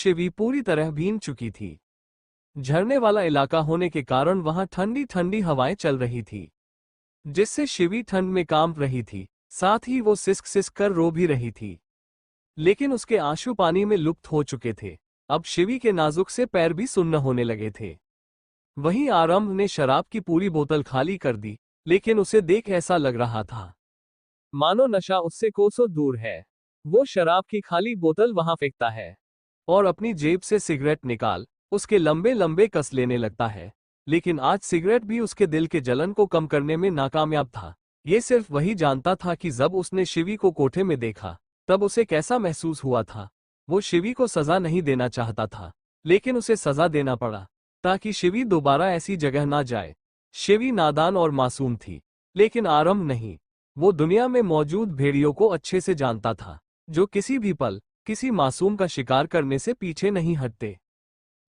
शिवी पूरी तरह भीग चुकी थी। झरने वाला इलाका होने के कारण वहां ठंडी ठंडी हवाएं चल रही थी, जिससे शिवी ठंड में कांप रही थी। साथ ही वो सिसक सिसक कर रो भी रही थी, लेकिन उसके आंसू पानी में लुप्त हो चुके थे। अब शिवी के नाजुक से पैर भी सुन्न होने लगे थे। वहीं आरंभ ने शराब की पूरी बोतल खाली कर दी, लेकिन उसे देख ऐसा लग रहा था मानो नशा उससे कोसों दूर है। वो शराब की खाली बोतल वहां फेंकता है और अपनी जेब से सिगरेट निकाल उसके लंबे लंबे कस लेने लगता है। लेकिन आज सिगरेट भी उसके दिल के जलन को कम करने में नाकामयाब था। ये सिर्फ वही जानता था कि जब उसने शिवी को कोठे में देखा तब उसे कैसा महसूस हुआ था। वो शिवी को सजा नहीं देना चाहता था, लेकिन उसे सजा देना पड़ा ताकि शिवी दोबारा ऐसी जगह ना जाए। शिवी नादान और मासूम थी, लेकिन आरंभ नहीं। वो दुनिया में मौजूद भेड़ियों को अच्छे से जानता था, जो किसी भी पल किसी मासूम का शिकार करने से पीछे नहीं हटते।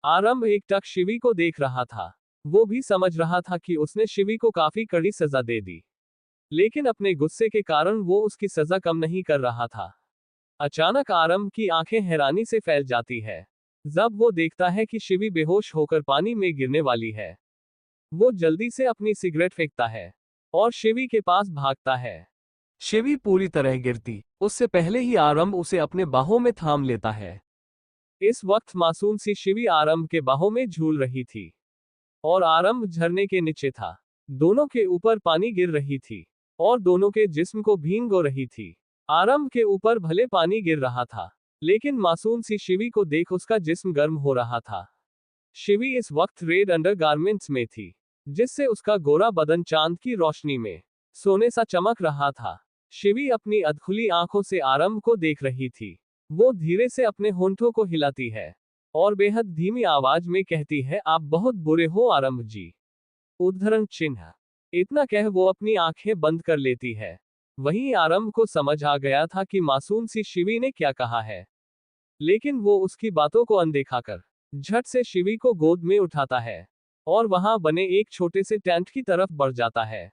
आरंभ एकटक शिवी को देख रहा था। वो भी समझ रहा था कि उसने शिवी को काफी कड़ी सजा दे दी, लेकिन अपने गुस्से के कारण वो उसकी सजा कम नहीं कर रहा था। अचानक आरंभ की आंखें हैरानी से फैल जाती है जब वो देखता है कि शिवी बेहोश होकर पानी में गिरने वाली है। वो जल्दी से अपनी सिगरेट फेंकता है और शिवी के पास भागता है। शिवी पूरी तरह गिरती उससे पहले ही आरंभ उसे अपने बाहों में थाम लेता है। इस वक्त मासूम सी शिवी आरंभ के बाहों में झूल रही थी और आरंभ झरने के नीचे था। दोनों के ऊपर पानी गिर रही थी और दोनों के जिस्म को भीगो रही थी। आरंभ के ऊपर भले पानी गिर रहा था, लेकिन मासूम सी शिवी को देख उसका जिस्म गर्म हो रहा था। शिवी इस वक्त रेड अंडरगारमेंट्स में थी, जिससे उसका गोरा बदन चांद की रोशनी में सोने सा चमक रहा था। शिवी अपनी अधखुली आंखों से आरंभ को देख रही थी। वो धीरे से अपने होंठों को हिलाती है और बेहद धीमी आवाज में कहती है, आप बहुत बुरे हो आरंभ जी। उद्धरण चिन्ह। इतना कह वो अपनी आंखें बंद कर लेती है। वहीं आरंभ को समझ आ गया था कि मासूम सी शिवी ने क्या कहा है, लेकिन वो उसकी बातों को अनदेखा कर झट से शिवी को गोद में उठाता है और वहां बने एक छोटे से टेंट की तरफ बढ़ जाता है।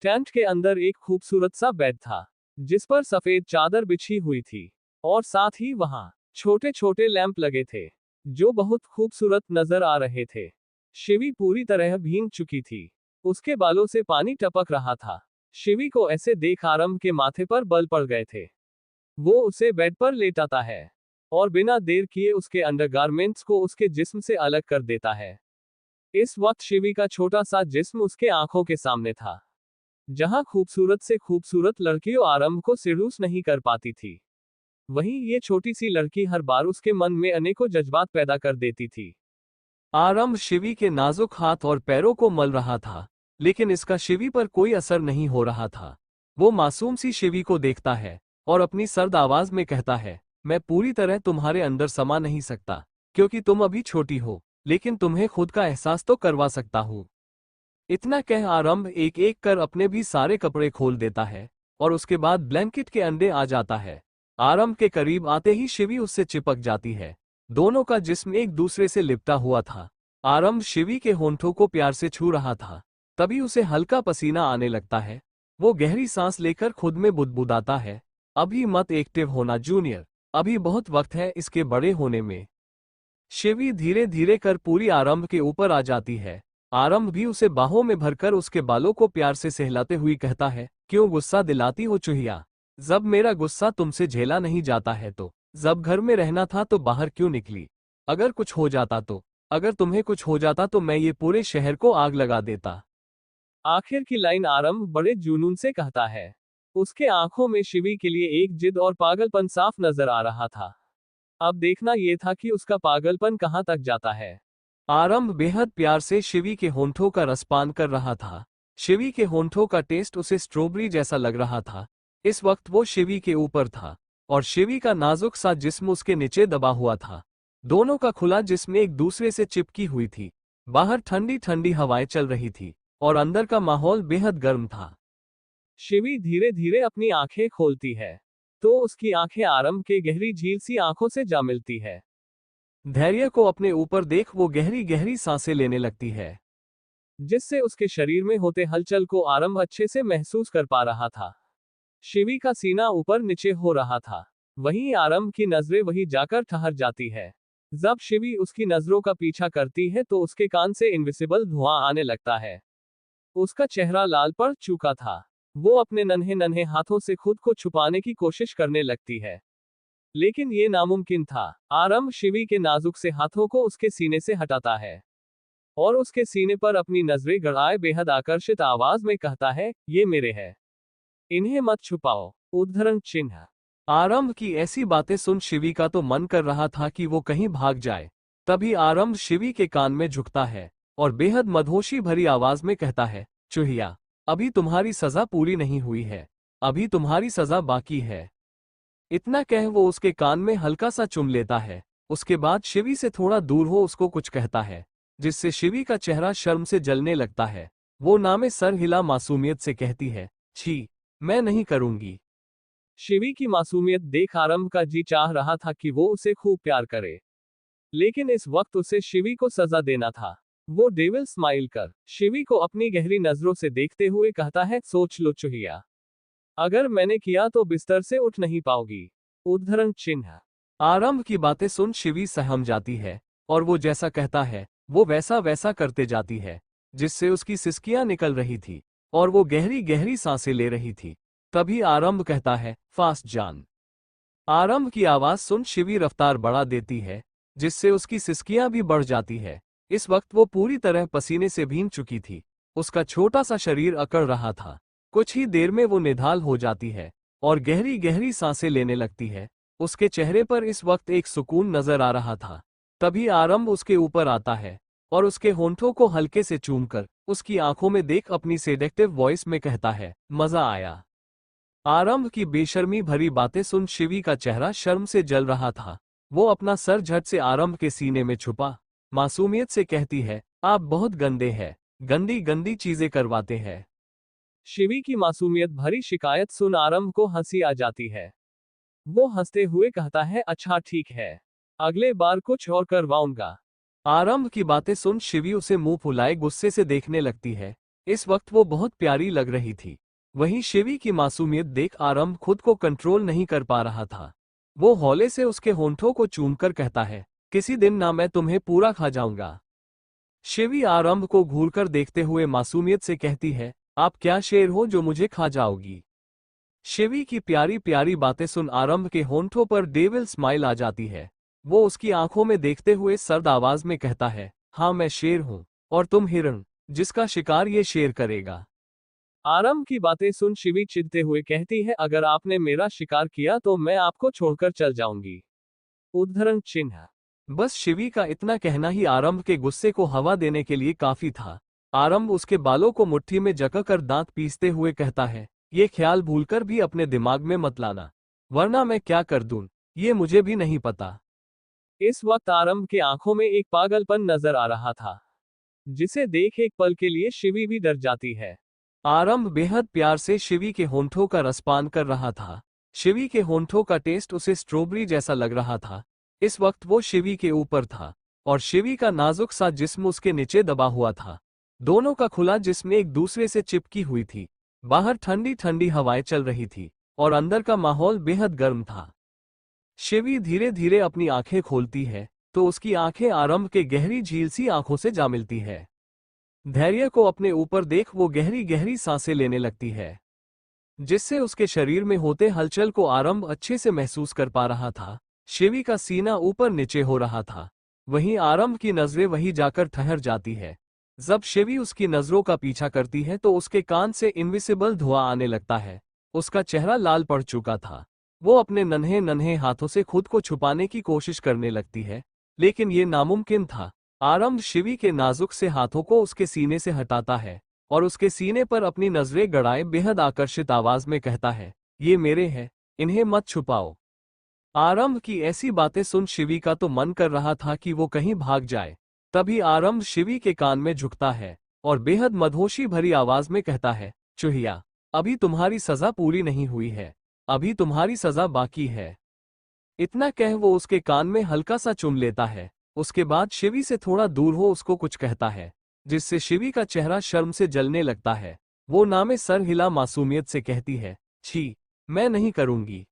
टेंट के अंदर एक खूबसूरत सा बेड था, जिस पर सफेद चादर बिछी हुई थी और साथ ही वहां छोटे छोटे लैंप लगे थे, जो बहुत खूबसूरत नजर आ रहे थे। शिवी पूरी तरह भीग चुकी थी, उसके बालों से पानी टपक रहा था। शिवी को ऐसे देख आरंभ के माथे पर बल पड़ गए थे। वो उसे बेड पर लेटाता है और बिना देर किए उसके अंडरगारमेंट्स को उसके जिस्म से अलग कर देता है। इस वक्त शिवी का छोटा सा जिस्म उसके आंखों के सामने था। जहां खूबसूरत से खूबसूरत लड़कियों आरंभ को सिडूस नहीं कर पाती थी, वहीं ये छोटी सी लड़की हर बार उसके मन में अनेकों जज्बात पैदा कर देती थी। आरंभ शिवी के नाजुक हाथ और पैरों को मल रहा था, लेकिन इसका शिवी पर कोई असर नहीं हो रहा था। वो मासूम सी शिवी को देखता है और अपनी सर्द आवाज में कहता है, मैं पूरी तरह तुम्हारे अंदर समा नहीं सकता, क्योंकि तुम अभी छोटी हो, लेकिन तुम्हें खुद का एहसास तो करवा सकता हूँ। इतना कह आरंभ एक एक कर अपने भी सारे कपड़े खोल देता है और उसके बाद ब्लैंकेट के अंडे आ जाता है। आरंभ के करीब आते ही शिवी उससे चिपक जाती है। दोनों का जिस्म एक दूसरे से लिपटा हुआ था। आरंभ शिवी के होंठों को प्यार से छू रहा था, तभी उसे हल्का पसीना आने लगता है। वो गहरी सांस लेकर खुद में बुदबुदाता है, अभी मत एक्टिव होना जूनियर, अभी बहुत वक्त है इसके बड़े होने में। शिवी धीरे धीरे कर पूरी आरंभ के ऊपर आ जाती है। आरंभ भी उसे बाहों में भरकर उसके बालों को प्यार से सहलाते हुए कहता है, क्यों गुस्सा दिलाती हो चुहिया? जब मेरा गुस्सा तुमसे झेला नहीं जाता है तो जब घर में रहना था तो बाहर क्यों निकली? अगर कुछ हो जाता तो, अगर तुम्हें कुछ हो जाता तो मैं ये पूरे शहर को आग लगा देता। आखिर की लाइन आरंभ बड़े जुनून से कहता है। उसके आंखों में शिवी के लिए एक जिद और पागलपन साफ नजर आ रहा था। अब देखना यह था कि उसका पागलपन कहां तक जाता है। आरंभ बेहद प्यार से शिवी के होंठों का रसपान कर रहा था। शिवी के होंठों का टेस्ट उसे स्ट्रॉबेरी जैसा लग रहा था। इस वक्त वो शिवी के ऊपर था और शिवी का नाजुक सा जिस्म उसके नीचे दबा हुआ था। दोनों का खुला जिस्म एक दूसरे से चिपकी हुई थी। बाहर ठंडी ठंडी हवाएं चल रही थी और अंदर का माहौल बेहद गर्म था। शिवी धीरे धीरे अपनी आंखें खोलती है तो उसकी आंखें आरंभ के गहरी झील सी आंखों से जा मिलती है। धैर्य को अपने ऊपर देख वो गहरी गहरी सांसें लेने लगती है, जिससे उसके शरीर में होते हलचल को आरंभ अच्छे से महसूस कर पा रहा था। शिवी का सीना ऊपर नीचे हो रहा था, वहीं आरंभ की नजरें वहीं जाकर ठहर जाती है। जब शिवी उसकी नजरों का पीछा करती है तो उसके कान से इनविजिबल धुआं आने लगता है। उसका चेहरा लाल पड़ चुका था। वो अपने नन्हे नन्हे हाथों से खुद को छुपाने की कोशिश करने लगती है, लेकिन ये नामुमकिन था। आरंभ शिवी के नाजुक से हाथों को उसके सीने से हटाता है और उसके सीने पर अपनी नजरें गड़ाए बेहद आकर्षित आवाज में कहता है, ये मेरे हैं, इन्हें मत छुपाओ। उद्धरण चिन्ह। आरंभ की ऐसी बातें सुन शिवी का तो मन कर रहा था कि वो कहीं भाग जाए। तभी आरंभ शिवी के कान में झुकता है और बेहद मदहोशी भरी आवाज में कहता है, चूहिया, अभी तुम्हारी सजा पूरी नहीं हुई है, अभी तुम्हारी सजा बाकी है। इतना कह वो उसके कान में हल्का सा चुम लेता है। उसके बाद शिवी से थोड़ा दूर हो उसको कुछ कहता है, जिससे शिवी का चेहरा शर्म से जलने लगता है। वो नामे सर हिला मासूमियत से कहती है, छी, मैं नहीं करूंगी। शिवी की मासूमियत देख आरंभ का जी चाह रहा था कि वो उसे खूब प्यार करे, लेकिन इस वक्त उसे शिवी को सजा देना था। वो डेविल स्माइल कर शिवी को अपनी गहरी नजरों से देखते हुए कहता है, सोच लो चुहिया, अगर मैंने किया तो बिस्तर से उठ नहीं पाओगी। उद्धरण चिन्ह। आरंभ की बातें सुन शिवी सहम जाती है और वो जैसा कहता है वो वैसा वैसा करते जाती है, जिससे उसकी सिसकियां निकल रही थी और वो गहरी गहरी सांसें ले रही थी। तभी आरंभ कहता है, फास्ट जान। आरंभ की आवाज सुन शिवी रफ्तार बढ़ा देती है, जिससे उसकी सिसकियां भी बढ़ जाती है। इस वक्त वो पूरी तरह पसीने से भीग चुकी थी। उसका छोटा सा शरीर अकड़ रहा था। कुछ ही देर में वो निढाल हो जाती है और गहरी गहरी सांसें लेने लगती है। उसके चेहरे पर इस वक्त एक सुकून नजर आ रहा था। तभी आरंभ उसके ऊपर आता है और उसके होंठों को हल्के से चूमकर उसकी आंखों में देख अपनी सेडेक्टिव वॉइस में कहता है, मजा आया। आरंभ की बेशर्मी भरी बातें सुन शिवी का चेहरा शर्म से जल रहा था। वो अपना सर झट से आरंभ के सीने में छुपा मासूमियत से कहती है, आप बहुत गंदे हैं, गंदी गंदी चीजें करवाते हैं। शिवी की मासूमियत भरी शिकायत सुन आरंभ को हंसी आ जाती है। वो हंसते हुए कहता है, अच्छा ठीक है, अगले बार कुछ और करवाऊंगा। आरंभ की बातें सुन शिवी उसे मुंह फुलाए गुस्से से देखने लगती है। इस वक्त वो बहुत प्यारी लग रही थी। वहीं शिवी की मासूमियत देख आरंभ खुद को कंट्रोल नहीं कर पा रहा था। वो हौले से उसके होंठों को चूमकर कहता है, किसी दिन ना मैं तुम्हें पूरा खा जाऊंगा। शिवी आरंभ को घूरकर देखते हुए मासूमियत से कहती है, आप क्या शेर हो जो मुझे खा जाओगी। शिवी की प्यारी प्यारी बातें सुन आरंभ के होंठों पर डेविल स्माइल आ जाती है। वो उसकी आंखों में देखते हुए सर्द आवाज में कहता है, हाँ मैं शेर हूं और तुम हिरण, जिसका शिकार ये शेर करेगा। आरंभ की बातें सुन शिवी चिढ़ते हुए कहती है, अगर आपने मेरा शिकार किया तो मैं आपको छोड़कर चल जाऊंगी। उद्धरण चिन्ह। बस शिवी का इतना कहना ही आरंभ के गुस्से को हवा देने के लिए काफी था। आरंभ उसके बालों को मुट्ठी में जकड़कर दांत पीसते हुए कहता है, ये ख्याल भूलकर भी अपने दिमाग में मत लाना, वरना मैं क्या कर दूं, ये मुझे भी नहीं पता। इस वक्त आरंभ के आंखों में एक पागलपन नजर आ रहा था, जिसे देख एक पल के लिए शिवी भी डर जाती है। आरंभ बेहद प्यार से शिवी के होंठों का रसपान कर रहा था। शिवी के होंठों का टेस्ट उसे स्ट्रॉबेरी जैसा लग रहा था। इस वक्त वो शिवी के ऊपर था और शिवी का नाजुक सा जिस्म उसके नीचे दबा हुआ था। दोनों का खुला जिस्म एक दूसरे से चिपकी हुई थी। बाहर ठंडी ठंडी हवाएं चल रही थी और अंदर का माहौल बेहद गर्म था। शिवी धीरे धीरे अपनी आंखें खोलती है तो उसकी आंखें आरंभ के गहरी झील सी आंखों से जा मिलती है। धैर्य को अपने ऊपर देख वो गहरी गहरी सांसें लेने लगती है, जिससे उसके शरीर में होते हलचल को आरंभ अच्छे से महसूस कर पा रहा था। शिवी का सीना ऊपर नीचे हो रहा था। वहीं आरंभ की नजरें वहीं जाकर ठहर जाती है। जब शिवी उसकी नजरों का पीछा करती है तो उसके कान से इनविजिबल धुआं आने लगता है। उसका चेहरा लाल पड़ चुका था। वो अपने नन्हे नन्हे हाथों से खुद को छुपाने की कोशिश करने लगती है, लेकिन ये नामुमकिन था। आरंभ शिवी के नाजुक से हाथों को उसके सीने से हटाता है और उसके सीने पर अपनी नजरें गड़ाए बेहद आकर्षित आवाज में कहता है, ये मेरे हैं, इन्हें मत छुपाओ। आरंभ की ऐसी बातें सुन शिवी का तो मन कर रहा था कि वो कहीं भाग जाए। तभी आरंभ शिवी के कान में झुकता है और बेहद मदहोशी भरी आवाज में कहता है, चूहिया, अभी तुम्हारी सजा पूरी नहीं हुई है, अभी तुम्हारी सजा बाकी है। इतना कह वो उसके कान में हल्का सा चुम लेता है। उसके बाद शिवी से थोड़ा दूर हो उसको कुछ कहता है, जिससे शिवी का चेहरा शर्म से जलने लगता है। वो नामे सर हिला मासूमियत से कहती है, छी, मैं नहीं करूंगी।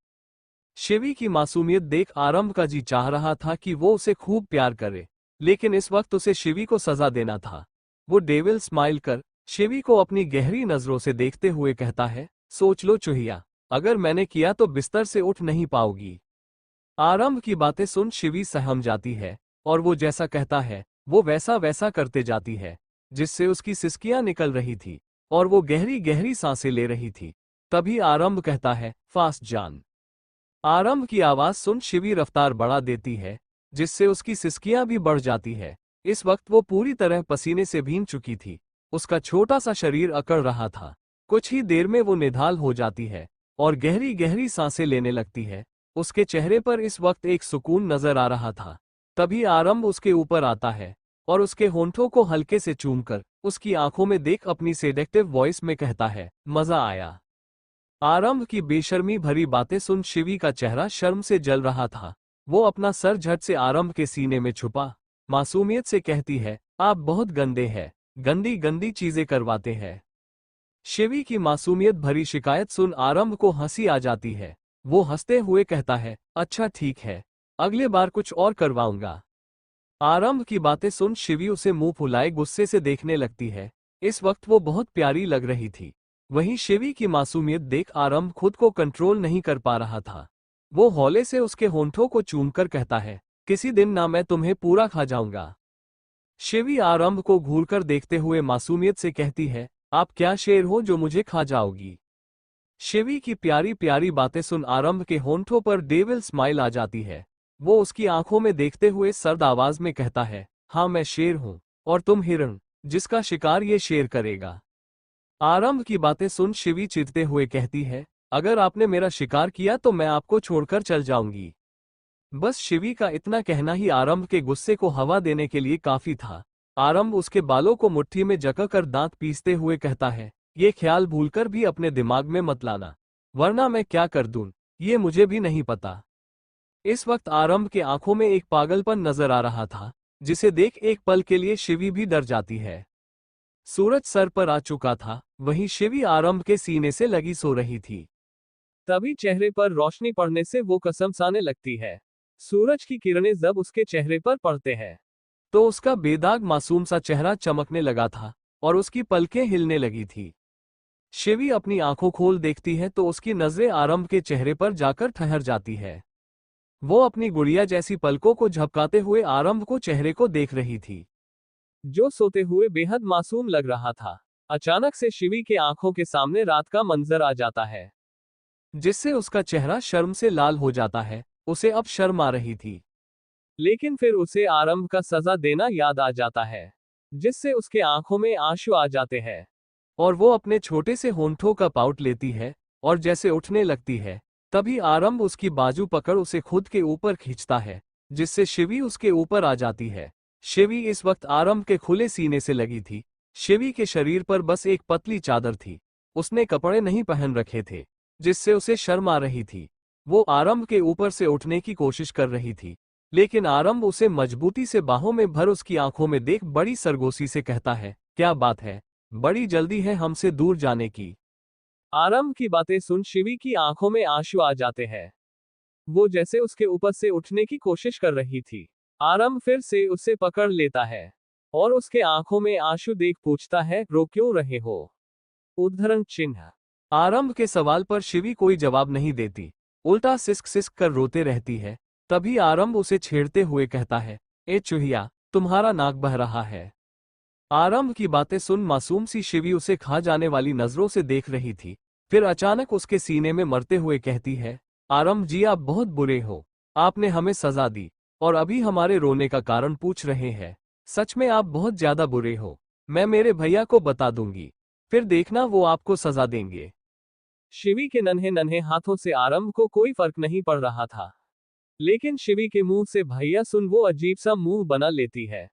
शिवी की मासूमियत देख आरंभ का जी चाह रहा था कि वो उसे खूब प्यार करे, लेकिन इस वक्त उसे शिवी को सजा देना था। वो डेविल स्माइल कर शिवी को अपनी गहरी नजरों से देखते हुए कहता है, सोच लो चूहिया, अगर मैंने किया तो बिस्तर से उठ नहीं पाओगी। आरंभ की बातें सुन शिवी सहम जाती है, और वो जैसा कहता है वो वैसा वैसा करते जाती है, जिससे उसकी सिसकियां निकल रही थी और वो गहरी गहरी सांसें ले रही थी। तभी आरंभ कहता है, फास्ट जान। आरंभ की आवाज सुन शिवी रफ्तार बढ़ा देती है, जिससे उसकी सिसकियां भी बढ़ जाती है। इस वक्त वो पूरी तरह पसीने से भीग चुकी थी। उसका छोटा सा शरीर अकड़ रहा था। कुछ ही देर में वो निढाल हो जाती है और गहरी गहरी सांसें लेने लगती है। उसके चेहरे पर इस वक्त एक सुकून नजर आ रहा था। तभी आरंभ उसके ऊपर आता है और उसके होंठों को हल्के से चूमकर उसकी आंखों में देख अपनी सेडेक्टिव वॉइस में कहता है, मजा आया। आरंभ की बेशर्मी भरी बातें सुन शिवी का चेहरा शर्म से जल रहा था। वो अपना सर झट से आरंभ के सीने में छुपा मासूमियत से कहती है, आप बहुत गंदे हैं, गंदी गंदी चीजें करवाते हैं। शिवी की मासूमियत भरी शिकायत सुन आरंभ को हंसी आ जाती है। वो हंसते हुए कहता है, अच्छा ठीक है, अगले बार कुछ और करवाऊंगा। आरंभ की बातें सुन शिवी उसे मुंह फुलाए गुस्से से देखने लगती है। इस वक्त वो बहुत प्यारी लग रही थी। वहीं शिवी की मासूमियत देख आरंभ खुद को कंट्रोल नहीं कर पा रहा था। वो हौले से उसके होंठों को चूमकर कहता है, किसी दिन ना मैं तुम्हें पूरा खा जाऊंगा। शिवी आरंभ को घूरकर देखते हुए मासूमियत से कहती है, आप क्या शेर हो जो मुझे खा जाओगी। शिवी की प्यारी प्यारी बातें सुन आरंभ के होंठों पर डेविल स्माइल आ जाती है। वो उसकी आंखों में देखते हुए सर्द आवाज में कहता है, हाँ मैं शेर हूं, और तुम हिरण, जिसका शिकार ये शेर करेगा। आरंभ की बातें सुन शिवी चिढ़ते हुए कहती है, अगर आपने मेरा शिकार किया तो मैं आपको छोड़कर चल जाऊंगी। बस शिवी का इतना कहना ही आरंभ के गुस्से को हवा देने के लिए काफी था। आरंभ उसके बालों को मुट्ठी में जकड़कर दांत पीसते हुए कहता है, ये ख्याल भूलकर भी अपने दिमाग में मत लाना, वरना मैं क्या कर दूं, ये मुझे भी नहीं पता। इस वक्त आरंभ के आंखों में एक पागलपन नजर आ रहा था, जिसे देख एक पल के लिए शिवी भी डर जाती है। सूरज सर पर आ चुका था, वहीं शिवी आरंभ के सीने से लगी सो रही थी। तभी चेहरे पर रोशनी पड़ने से वो कसमसाने लगती है। सूरज की किरणें जब उसके चेहरे पर पड़ते हैं तो उसका बेदाग मासूम सा चेहरा चमकने लगा था और उसकी पलकें हिलने लगी थी। शिवी अपनी आंखों खोल देखती है तो उसकी नजरें आरंभ के चेहरे पर जाकर ठहर जाती है। वो अपनी गुड़िया जैसी पलकों को झपकाते हुए आरंभ को चेहरे को देख रही थी, जो सोते हुए बेहद मासूम लग रहा था। अचानक से शिवी के आंखों के सामने रात का मंजर आ जाता है, जिससे उसका चेहरा शर्म से लाल हो जाता है। उसे अब शर्म आ रही थी, लेकिन फिर उसे आरंभ का सजा देना याद आ जाता है, जिससे उसके आंखों में आंसू आ जाते हैं और वो अपने छोटे से होंठों का पाउट लेती है और जैसे उठने लगती है, तभी आरंभ उसकी बाजू पकड़ उसे खुद के ऊपर खींचता है, जिससे शिवी उसके ऊपर आ जाती है। शिवी इस वक्त आरंभ के खुले सीने से लगी थी। शिवी के शरीर पर बस एक पतली चादर थी। उसने कपड़े नहीं पहन रखे थे, जिससे उसे शर्म आ रही थी। वो आरंभ के ऊपर से उठने की कोशिश कर रही थी, लेकिन आरंभ उसे मजबूती से बाहों में भर उसकी आंखों में देख बड़ी सरगोशी से कहता है, क्या बात है, बड़ी जल्दी है हमसे दूर जाने की। आरंभ की बातें सुन शिवी की आंखों में आंसू आ जाते हैं। वो जैसे उसके ऊपर से उठने की कोशिश कर रही थी। आरंभ फिर से उसे पकड़ लेता है और उसके आंखों में आंसू देख पूछता है, रो क्यों रहे हो। उद्धरण चिन्ह। आरंभ के सवाल पर शिवी कोई जवाब नहीं देती, उल्टा सिसक सिसक कर रोते रहती है। तभी आरंभ उसे छेड़ते हुए कहता है, ए चूहिया, तुम्हारा नाक बह रहा है। आरंभ की बातें सुन मासूम सी शिवी उसे खा जाने वाली नजरों से देख रही थी। फिर अचानक उसके सीने में मरते हुए कहती है, आरंभ जी आप बहुत बुरे हो। आपने हमें सजा दी और अभी हमारे रोने का कारण पूछ रहे हैं। सच में आप बहुत ज्यादा बुरे हो। मैं मेरे भैया को बता दूंगी, फिर देखना वो आपको सजा देंगे। शिवी के नन्हे नन्हे हाथों से आरंभ को कोई फर्क नहीं पड़ रहा था, लेकिन शिवी के मुंह से भैया सुन वो अजीब सा मुंह बना लेती है।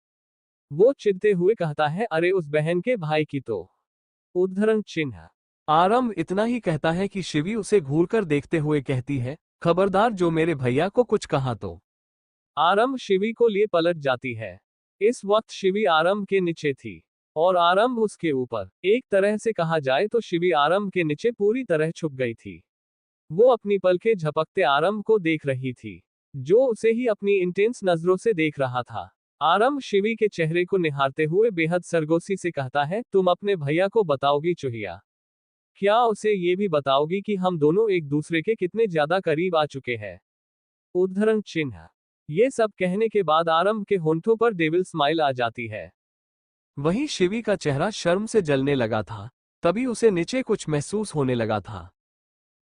वो चिढ़ते हुए कहता है, अरे उस बहन के भाई की तो। उद्धरण चिन्ह। आरंभ इतना ही कहता है कि शिवी उसे घूरकर देखते हुए कहती है, खबरदार जो मेरे भैया को कुछ कहा तो। आरंभ शिवी को लिए पलट जाती है। इस वक्त शिवी आरंभ के नीचे थी और आरंभ उसके ऊपर। एक तरह से कहा जाए तो शिवी आरंभ के नीचे पूरी तरह छुप गई थी। वो अपनी पलकें झपकते आरंभ को देख रही थी, जो उसे ही अपनी इंटेंस नजरों से देख रहा था। आरंभ शिवी के चेहरे को निहारते हुए बेहद सरगोशी से कहता है, तुम अपने भैया को बताओगी चूहिया? क्या उसे ये भी बताओगी कि हम दोनों एक दूसरे के कितने ज्यादा करीब आ चुके हैं? उद्धरण चिन्ह। ये सब कहने के बाद आरंभ के होंठों पर डेविल स्माइल आ जाती है। वहीं शिवी का चेहरा शर्म से जलने लगा था। तभी उसे नीचे कुछ महसूस होने लगा था,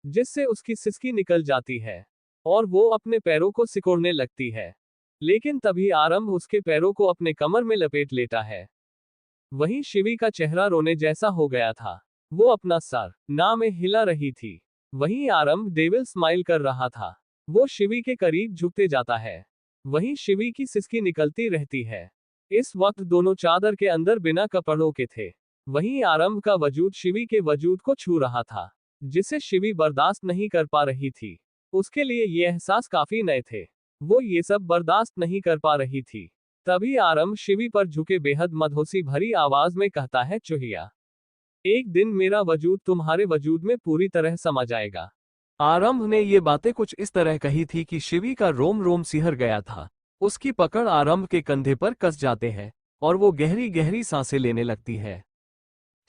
जिससे उसकी सिसकी निकल जाती है और वो अपने पैरों को सिकोड़ने लगती है। लेकिन तभी आरंभ उसके पैरों को अपने कमर में लपेट लेता है। वहीं शिवी का चेहरा रोने जैसा हो गया था। वो अपना सर ना में हिला रही थी। वहीं आरंभ डेविल स्माइल कर रहा था। वो शिवी के करीब झुकते जाता है। वहीं शिवी की सिसकी निकलती रहती है। इस वक्त दोनों चादर के अंदर बिना कपड़ों के थे। वहीं आरंभ का वजूद शिवी के वजूद को छू रहा था, जिसे शिवी बर्दाश्त नहीं कर पा रही थी। उसके लिए ये एहसास काफी नए थे। वो ये सब बर्दाश्त नहीं कर पा रही थी। तभी आरंभ शिवी पर झुके बेहद मदहोशी भरी आवाज में कहता है, चूहिया, एक दिन मेरा वजूद तुम्हारे वजूद में पूरी तरह समा जाएगा। आरंभ ने ये बातें कुछ इस तरह कही थी कि शिवी का रोम रोम सिहर गया था। उसकी पकड़ आरंभ के कंधे पर कस जाते हैं और वो गहरी गहरी सांसें लेने लगती है।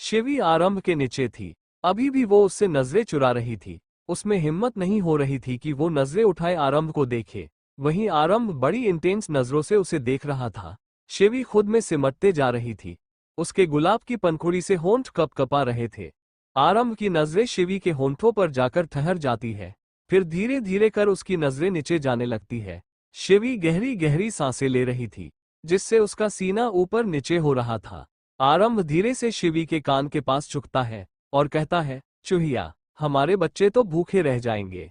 शिवी आरंभ के नीचे थी। अभी भी वो उससे नजरें चुरा रही थी। उसमें हिम्मत नहीं हो रही थी कि वो नजरें उठाए आरंभ को देखे। वहीं आरंभ बड़ी इंटेंस नजरों से उसे देख रहा था। शिवी खुद में सिमटते जा रही थी। उसके गुलाब की पंखुड़ी से होंठ कपकपा रहे थे। आरंभ की नजरें शिवी के होंठों पर जाकर ठहर जाती है। फिर धीरे धीरे कर उसकी नजरें नीचे जाने लगती है। शिवी गहरी गहरी सांसें ले रही थी, जिससे उसका सीना ऊपर नीचे हो रहा था। आरंभ धीरे से शिवी के कान के पास झुकता है और कहता है, चूहिया, हमारे बच्चे तो भूखे रह जाएंगे।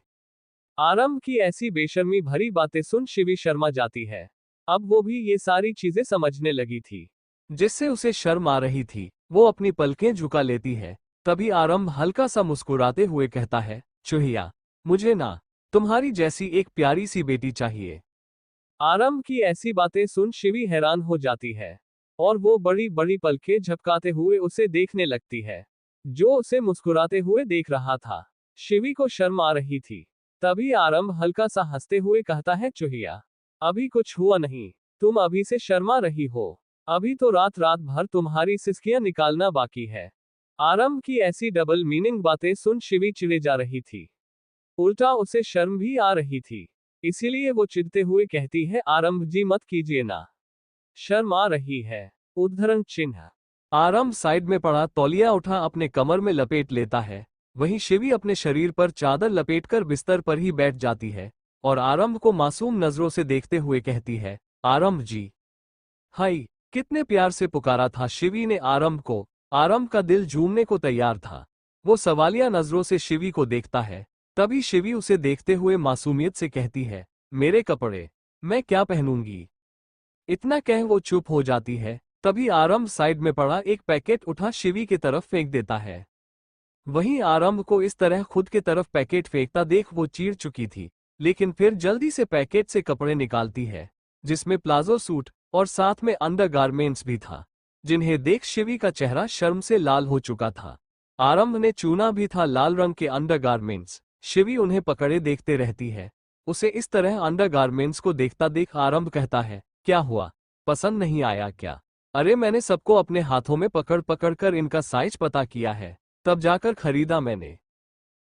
आरंभ की ऐसी बेशर्मी भरी बातें सुन शिवी शर्मा जाती है। अब वो भी ये सारी चीजें समझने लगी थी, जिससे उसे शर्म आ रही थी। वो अपनी पलकें झुका लेती है। तभी आरंभ हल्का सा मुस्कुराते हुए कहता है, चूहिया, मुझे ना तुम्हारी जैसी एक प्यारी सी बेटी चाहिए। आरंभ की ऐसी बातें सुन शिवी हैरान हो जाती है और वो बड़ी बड़ी पलकें झपकाते हुए उसे देखने लगती है, जो उसे मुस्कुराते हुए देख रहा था। शिवी को शर्म आ रही थी। तभी आरंभ हल्का सा हंसते हुए कहता है, चूहिया, अभी कुछ हुआ नहीं। तुम अभी से शर्मा रही हो। अभी तो रात रात भर तुम्हारी सिसकियां निकालना बाकी है। आरंभ की ऐसी डबल मीनिंग बातें सुन शिवी चिढ़े जा रही थी। उल्टा उसे शर्म भी आ रही थी। इसीलिए वो चिढ़ते हुए कहती है, आरंभ जी मत कीजिए ना, शर्म आ रही है। उद्धरण चिन्ह। आरंभ साइड में पड़ा तौलिया उठा अपने कमर में लपेट लेता है। वहीं शिवी अपने शरीर पर चादर लपेटकर बिस्तर पर ही बैठ जाती है और आरंभ को मासूम नजरों से देखते हुए कहती है, आरंभ जी। हाय, कितने प्यार से पुकारा था शिवी ने आरंभ को। आरंभ का दिल झूमने को तैयार था। वो सवालिया नजरों से शिवी को देखता है। तभी शिवी उसे देखते हुए मासूमियत से कहती है, मेरे कपड़े मैं क्या पहनूंगी? इतना कह वो चुप हो जाती है। तभी आरंभ साइड में पड़ा एक पैकेट उठा शिवी की तरफ फेंक देता है। वहीं आरंभ को इस तरह खुद के तरफ पैकेट फेंकता देख वो चीड़ चुकी थी, लेकिन फिर जल्दी से पैकेट से कपड़े निकालती है, जिसमें प्लाजो सूट और साथ में अंडरगारमेंट्स भी था, जिन्हें देख शिवी का चेहरा शर्म से लाल हो चुका था। आरंभ ने चुना भी था लाल रंग के अंडरगारमेंट्स। शिवी उन्हें पकड़े देखते रहती है। उसे इस तरह अंडरगारमेंट्स को देखता देख आरंभ कहता है, क्या हुआ, पसंद नहीं आया क्या? अरे मैंने सबको अपने हाथों में पकड़ पकड़ कर इनका साइज पता किया है, तब जाकर खरीदा मैंने।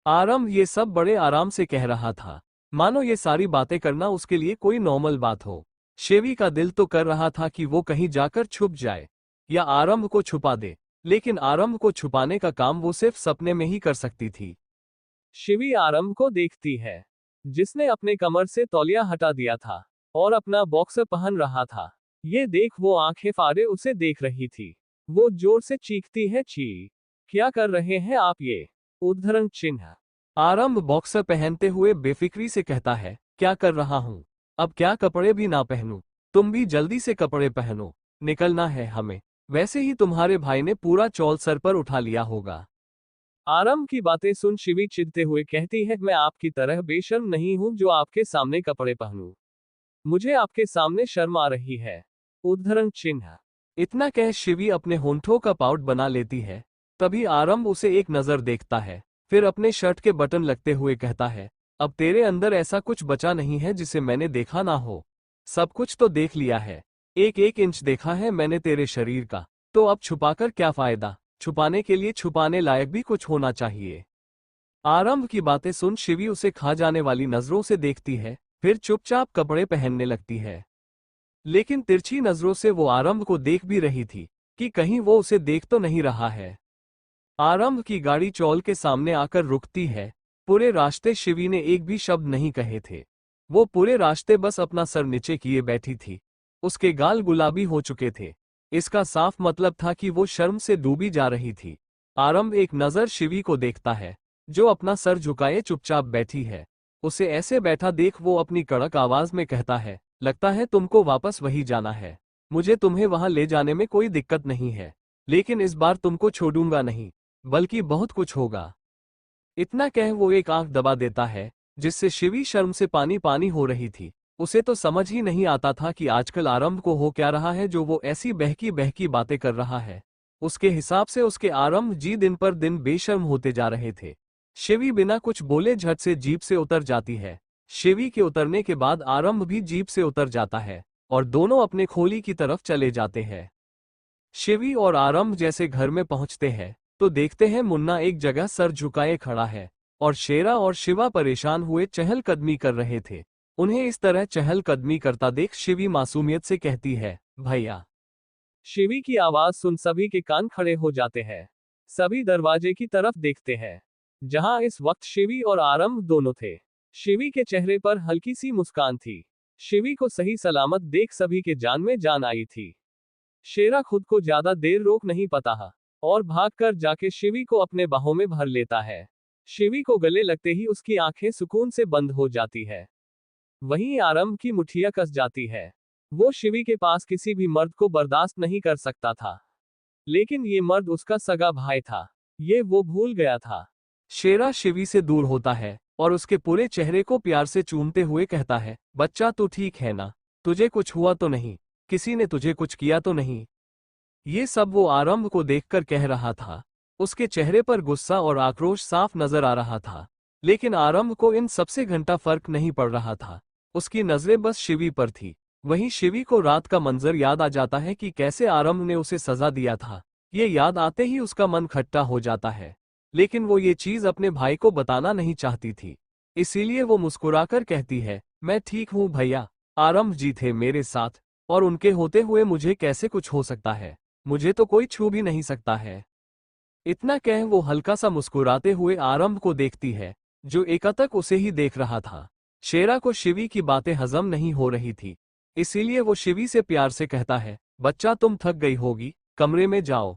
आरंभ ये सब बड़े आराम से कह रहा था, मानो ये सारी बातें करना उसके लिए कोई नॉर्मल बात हो। शिवी का दिल तो कर रहा था कि वो कहीं जाकर छुप जाए या आरंभ को छुपा दे, लेकिन आरंभ को छुपाने का काम वो सिर्फ सपने में ही कर सकती थी। शिवी आरंभ को देखती है, जिसने अपने कमर से तौलिया हटा दिया था और अपना बॉक्सर पहन रहा था। ये देख वो आंखें फाड़े उसे देख रही थी। वो जोर से चीखती है, छी, क्या कर रहे हैं आप ये? उद्धरण चिन्ह। आरंभ बॉक्सर पहनते हुए बेफिक्री से कहता है, क्या कर रहा हूं? अब क्या कपड़े भी ना पहनूं? तुम भी जल्दी से कपड़े पहनो, निकलना है हमें। वैसे ही तुम्हारे भाई ने पूरा चौल सर पर उठा लिया होगा। आरंभ की बातें सुन शिवी चिढ़ते हुए कहती है, मैं आपकी तरह बेशर्म नहीं हूं जो आपके सामने कपड़े पहनूं। मुझे आपके सामने शर्म आ रही है। उद्धरण चिन्ह। इतना कह शिवी अपने होंठों का पाउट बना लेती है। तभी आरंभ उसे एक नजर देखता है फिर अपने शर्ट के बटन लगते हुए कहता है, अब तेरे अंदर ऐसा कुछ बचा नहीं है जिसे मैंने देखा ना हो। सब कुछ तो देख लिया है, एक एक इंच देखा है मैंने तेरे शरीर का, तो अब छुपाकर क्या फायदा। छुपाने के लिए छुपाने लायक भी कुछ होना चाहिए। आरंभ की बातें सुन शिवी उसे खा जाने वाली नजरों से देखती है, फिर चुपचाप कपड़े पहनने लगती है। लेकिन तिरछी नजरों से वो आरंभ को देख भी रही थी कि कहीं वो उसे देख तो नहीं रहा है। आरंभ की गाड़ी चौल के सामने आकर रुकती है। पूरे रास्ते शिवी ने एक भी शब्द नहीं कहे थे। वो पूरे रास्ते बस अपना सर नीचे किए बैठी थी। उसके गाल गुलाबी हो चुके थे। इसका साफ मतलब था कि वो शर्म से डूबी जा रही थी। आरंभ एक नजर शिवी को देखता है, जो अपना सर झुकाए चुपचाप बैठी है। उसे ऐसे बैठा देख वो अपनी कड़क आवाज में कहता है, लगता है तुमको वापस वही जाना है। मुझे तुम्हें वहां ले जाने में कोई दिक्कत नहीं है, लेकिन इस बार तुमको छोड़ूंगा नहीं, बल्कि बहुत कुछ होगा। इतना कह वो एक आंख दबा देता है, जिससे शिवी शर्म से पानी पानी हो रही थी। उसे तो समझ ही नहीं आता था कि आजकल आरंभ को हो क्या रहा है जो वो ऐसी बहकी बहकी बातें कर रहा है। उसके हिसाब से उसके आरंभ जी दिन पर दिन बेशर्म होते जा रहे थे। शिवी बिना कुछ बोले झट से जीप से उतर जाती है। शिवी के उतरने के बाद आरंभ भी जीप से उतर जाता है और दोनों अपने खोली की तरफ चले जाते हैं। शिवी और आरंभ जैसे घर में पहुंचते हैं तो देखते हैं मुन्ना एक जगह सर झुकाए खड़ा है और शेरा और शिवा परेशान हुए चहलकदमी कर रहे थे। उन्हें इस तरह चहलकदमी करता देख शिवी मासूमियत से कहती है, भैया। शिवी की आवाज सुन सभी के कान खड़े हो जाते हैं। सभी दरवाजे की तरफ देखते हैं, जहां इस वक्त शिवी और आरंभ दोनों थे। शिवी के चेहरे पर हल्की सी मुस्कान थी। शिवी को सही सलामत देख सभी के जान में जान आई थी। शेरा खुद को ज्यादा देर रोक नहीं पाता और भागकर जाके शिवी को अपने बाहों में भर लेता है। शिवी को गले लगते ही उसकी आंखें सुकून से बंद हो जाती है। वहीं आरंभ की मुठिया कस जाती है। वो शिवी के पास किसी भी मर्द को बर्दाश्त नहीं कर सकता था, लेकिन ये मर्द उसका सगा भाई था, ये वो भूल गया था। शेरा शिवी से दूर होता है और उसके पूरे चेहरे को प्यार से चूमते हुए कहता है, बच्चा तू ठीक है ना? तुझे कुछ हुआ तो नहीं? किसी ने तुझे कुछ किया तो नहीं? ये सब वो आरंभ को देखकर कह रहा था। उसके चेहरे पर गुस्सा और आक्रोश साफ नजर आ रहा था, लेकिन आरंभ को इन सबसे घंटा फर्क नहीं पड़ रहा था। उसकी नजरें बस शिवी पर थी। वहीं शिवी को रात का मंजर याद आ जाता है कि कैसे आरंभ ने उसे सजा दिया था। ये याद आते ही उसका मन खट्टा हो जाता है, लेकिन वो ये चीज अपने भाई को बताना नहीं चाहती थी। इसीलिए वो मुस्कुराकर कहती है, मैं ठीक हूँ भैया, आरंभ जी थे मेरे साथ, और उनके होते हुए मुझे कैसे कुछ हो सकता है? मुझे तो कोई छू भी नहीं सकता है। इतना कह वो हल्का सा मुस्कुराते हुए आरंभ को देखती है, जो एकातक उसे ही देख रहा था। शेरा को शिवी की बातें हजम नहीं हो रही थी, इसीलिए वो शिवी से प्यार से कहता है, बच्चा तुम थक गई होगी, कमरे में जाओ।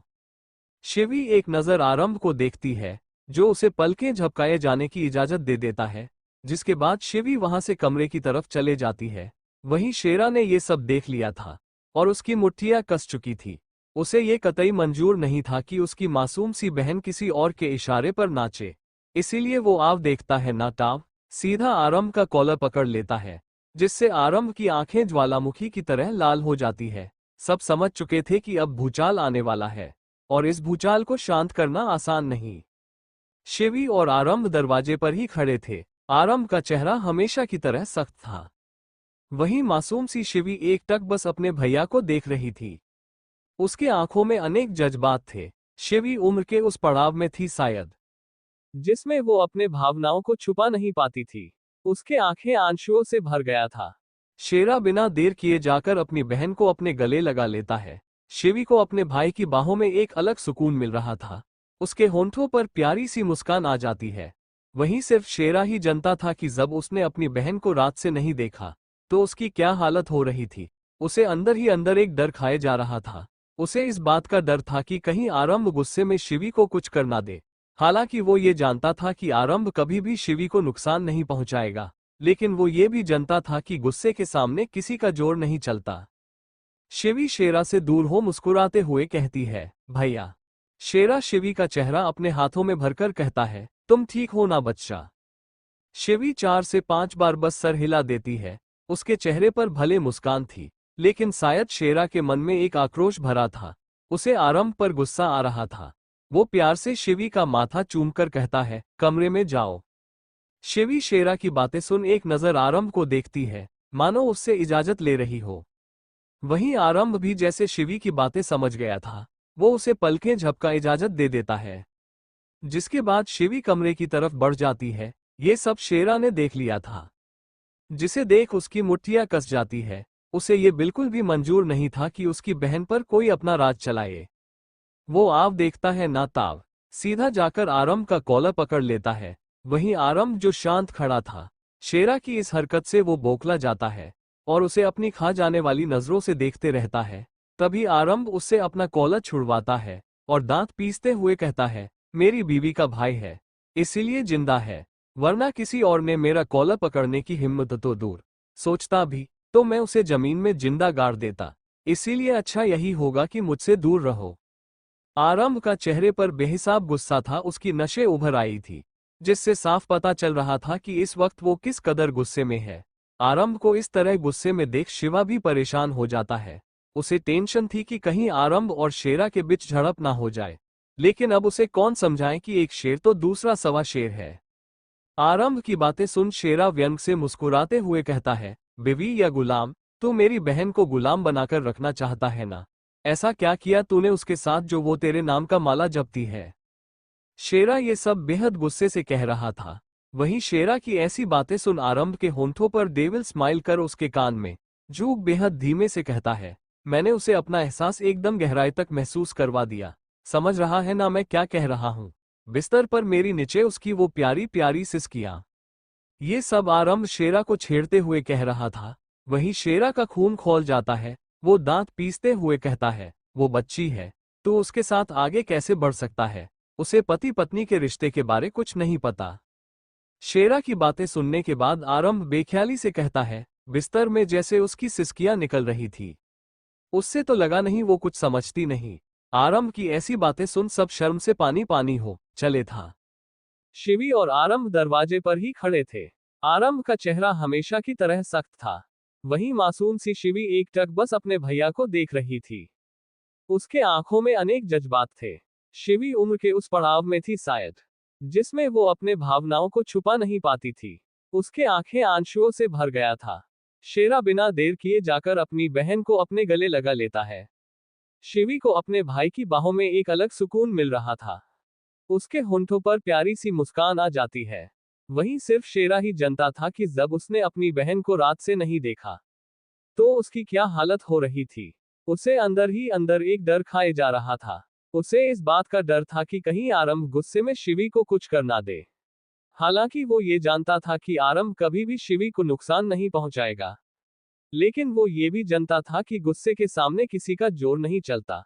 शिवी एक नजर आरंभ को देखती है, जो उसे पलकें झपकाए जाने की इजाजत दे देता है, जिसके बाद शिवी वहां से कमरे की तरफ चले जाती है। वहीं शेरा ने ये सब देख लिया था और उसकी मुट्ठियां कस चुकी थी। उसे ये कतई मंजूर नहीं था कि उसकी मासूम सी बहन किसी और के इशारे पर नाचे। इसीलिए वो आव देखता है ना टाव, सीधा आरंभ का कॉलर पकड़ लेता है, जिससे आरंभ की आंखें ज्वालामुखी की तरह लाल हो जाती है। सब समझ चुके थे कि अब भूचाल आने वाला है और इस भूचाल को शांत करना आसान नहीं। शिवी और आरंभ दरवाजे पर ही खड़े थे। आरंभ का चेहरा हमेशा की तरह सख्त था। वहीं मासूम सी शिवी एकटक बस अपने भैया को देख रही थी। उसके आंखों में अनेक जज्बात थे। शिवी उम्र के उस पड़ाव में थी शायद, जिसमें वो अपने भावनाओं को छुपा नहीं पाती थी। उसके आंखें आंसुओं से भर गया था। शेरा बिना देर किए जाकर अपनी बहन को अपने गले लगा लेता है। शिवी को अपने भाई की बाहों में एक अलग सुकून मिल रहा था। उसके होंठों पर प्यारी सी मुस्कान आ जाती है। वहीं सिर्फ शेरा ही जानता था कि जब उसने अपनी बहन को रात से नहीं देखा तो उसकी क्या हालत हो रही थी। उसे अंदर ही अंदर एक डर खाए जा रहा था। उसे इस बात का डर था कि कहीं आरंभ गुस्से में शिवी को कुछ कर ना दे। हालांकि वो ये जानता था कि आरंभ कभी भी शिवी को नुकसान नहीं पहुंचाएगा, लेकिन वो ये भी जानता था कि गुस्से के सामने किसी का जोर नहीं चलता। शिवी शेरा से दूर हो मुस्कुराते हुए कहती है, भैया। शेरा शिवी का चेहरा अपने हाथों में भरकर कहता है, तुम ठीक हो ना बच्चा? शिवी 4 से 5 बार बस सर हिला देती है। उसके चेहरे पर भले मुस्कान थी, लेकिन शायद शेरा के मन में एक आक्रोश भरा था। उसे आरंभ पर गुस्सा आ रहा था। वो प्यार से शिवी का माथा चूमकर कहता है, कमरे में जाओ। शिवी शेरा की बातें सुन एक नजर आरंभ को देखती है, मानो उससे इजाजत ले रही हो। वहीं आरंभ भी जैसे शिवी की बातें समझ गया था, वो उसे पलकें झपका इजाजत दे देता है। जिसके बाद शिवी कमरे की तरफ बढ़ जाती है। ये सब शेरा ने देख लिया था, जिसे देख उसकी मुट्ठियां कस जाती है। उसे ये बिल्कुल भी मंजूर नहीं था कि उसकी बहन पर कोई अपना राज चलाए। वो आव देखता है ना ताव, सीधा जाकर आरंभ का कॉलर पकड़ लेता है। वहीं आरंभ जो शांत खड़ा था, शेरा की इस हरकत से वो बौखला जाता है और उसे अपनी खा जाने वाली नजरों से देखते रहता है। तभी आरंभ उससे अपना कॉलर छुड़वाता है और दांत पीसते हुए कहता है, मेरी बीवी का भाई है, इसीलिए जिंदा है, वरना किसी और ने मेरा कॉलर पकड़ने की हिम्मत तो दूर सोचता भी तो मैं उसे जमीन में जिंदा गाड़ देता। इसीलिए अच्छा यही होगा कि मुझसे दूर रहो। आरंभ का चेहरे पर बेहिसाब गुस्सा था, उसकी नशे उभर आई थी, जिससे साफ पता चल रहा था कि इस वक्त वो किस कदर गुस्से में है। आरंभ को इस तरह गुस्से में देख शिवा भी परेशान हो जाता है। उसे टेंशन थी कि कहीं आरंभ और शेरा के बीच झड़प ना हो जाए, लेकिन अब उसे कौन समझाए कि एक शेर तो दूसरा सवा शेर है। आरंभ की बातें सुन शेरा व्यंग से मुस्कुराते हुए कहता है, बीवी या गुलाम, तू मेरी बहन को गुलाम बनाकर रखना चाहता है ना? ऐसा क्या किया तूने उसके साथ जो वो तेरे नाम का माला जपती है? शेरा ये सब बेहद गुस्से से कह रहा था। वहीं शेरा की ऐसी बातें सुन आरंभ के होंठों पर डेविल स्माइल कर उसके कान में जूक बेहद धीमे से कहता है, मैंने उसे अपना एहसास एकदम गहराई तक महसूस करवा दिया। समझ रहा है ना मैं क्या कह रहा हूँ? बिस्तर पर मेरी नीचे उसकी वो प्यारी प्यारी सिसकियां। ये सब आरंभ शेरा को छेड़ते हुए कह रहा था। वहीं शेरा का खून खौल जाता है। वो दांत पीसते हुए कहता है, वो बच्ची है, तो उसके साथ आगे कैसे बढ़ सकता है? उसे पति पत्नी के रिश्ते के बारे कुछ नहीं पता। शेरा की बातें सुनने के बाद आरंभ बेख्याली से कहता है, बिस्तर में जैसे उसकी सिसकियां निकल रही थी। उससे तो लगा नहीं वो कुछ समझती नहीं। आरंभ की ऐसी बातें सुन सब शर्म से पानी पानी हो चले था। शिवी और आरंभ दरवाजे पर ही खड़े थे। आरंभ का चेहरा हमेशा की तरह सख्त था। वहीं मासूम सी शिवी एकटक बस अपने भैया को देख रही थी। उसके आंखों में अनेक जज्बात थे। शिवी उम्र के उस पड़ाव में थी शायद, जिसमें वो अपने भावनाओं को छुपा नहीं पाती थी। उसके आंखें आंसुओं से भर गया था। शेरा बिना देर किए जाकर अपनी बहन को अपने गले लगा लेता है। शिवी को अपने भाई की बाहों में एक अलग सुकून मिल रहा था। उसके होंठों पर प्यारी सी मुस्कान आ जाती है। वहीं सिर्फ शेरा ही जानता था कि जब उसने अपनी बहन को रात से नहीं देखा, तो उसकी क्या हालत हो रही थी। उसे अंदर ही अंदर एक डर खाए जा रहा था। उसे इस बात का डर था कि कहीं आरंभ गुस्से में शिवी को कुछ कर ना दे। हालांकि वो ये जानता था कि आरंभ कभी भी शिवी को नुकसान नहीं पहुंचाएगा, लेकिन वो ये भी जानता था कि गुस्से के सामने किसी का जोर नहीं चलता।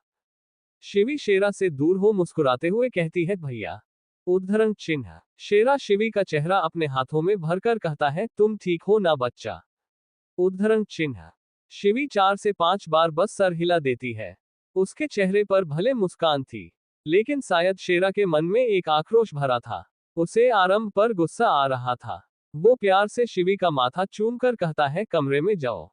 शिवी शेरा से दूर हो मुस्कुराते हुए कहती है, भैया। उद्धरण चिन्ह। शेरा शिवी का चेहरा अपने हाथों में भरकर कहता है, तुम ठीक हो ना बच्चा? उद्धरण चिन्ह। शिवी 4 से 5 बार बस सर हिला देती है। उसके चेहरे पर भले मुस्कान थी, लेकिन शायद शेरा के मन में एक आक्रोश भरा था। उसे आरंभ पर गुस्सा आ रहा था। वो प्यार से शिवी का माथा चूमकर कहता है, कमरे में जाओ।